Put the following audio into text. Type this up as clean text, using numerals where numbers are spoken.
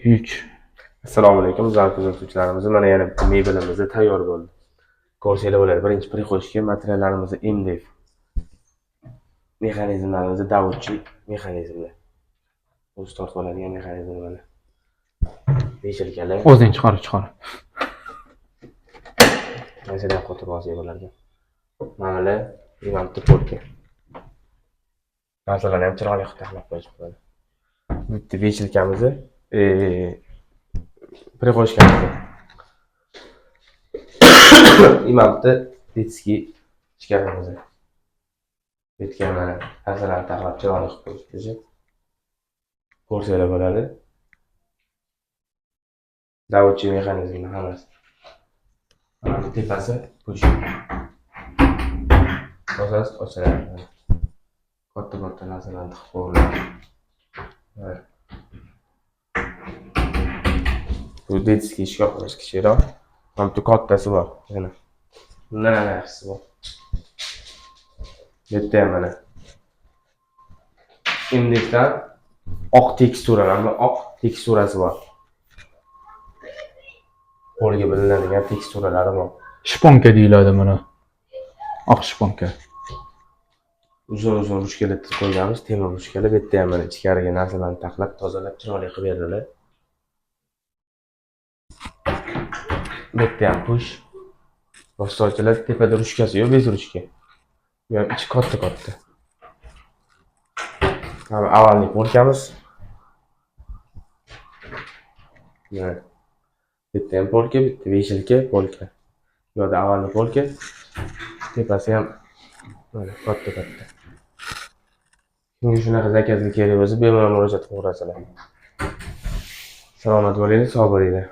3. Assalomu alaykum, aziz kuzatuvchilarimiz. Mana yana mebelimiz tayyor bo'ldi. Ko'rsanglar bo'ladi. Birinchi prixoshga materiallarimiz MDF. Mexanizmlarimiz davutchi mexanizmlar. O'zi tortib oladigan mexanizm mana. Beshilkalar. O'zing chiqar. Masalan, qo'tirib olsa bo'larkan. Mana imamni polka. Narsalarni ham chiroyli qilib taxlab qo'yishibdi. Bitta beshilkamiz prixoshkamiz. Imamni detskiy ichkarimiz. Betga mana narsalarni taxlab chiroyli qilib qo'yishibdi. Ko'rsanglar bo'ladi. Davutchi mexanizmni hammasi. Mana tepasi push. Asas ochiladi. Katta narsalarni tiqib qo'yiladi. Bu detskiy shkafimiz kichikroq. Hamda kattasi bor. Mana. Bundan ham yaxshisi bor. Bitta ham mana. MDFdan oq teksturasi bor. Qo'lga bilinadigan teksturalari bor. Shponka deyiladi buni. Oq shponka. Uzun ruchkalar qo'yganmiz, temir ruchkalar. Bitta ham mana ichkariga narsalarni taxlab, tozalab, chiroyli qilib berdilar. Bitta ham push. Boshlovchilar tepada ruchkasi yo'q, bez ruchka. Bu ham ichi katta. Avvalgi polkamiz. Mana. Bitta ham polka, bitta beshilka polka. Bu yerda avvalgi polka. Tepasi ham mana katta. Kimga shunaqa zakazlik kerak bo'lsa, bemalol murojaat qilaverasizlar. Salomat bo'linglar, sog' bo'linglar.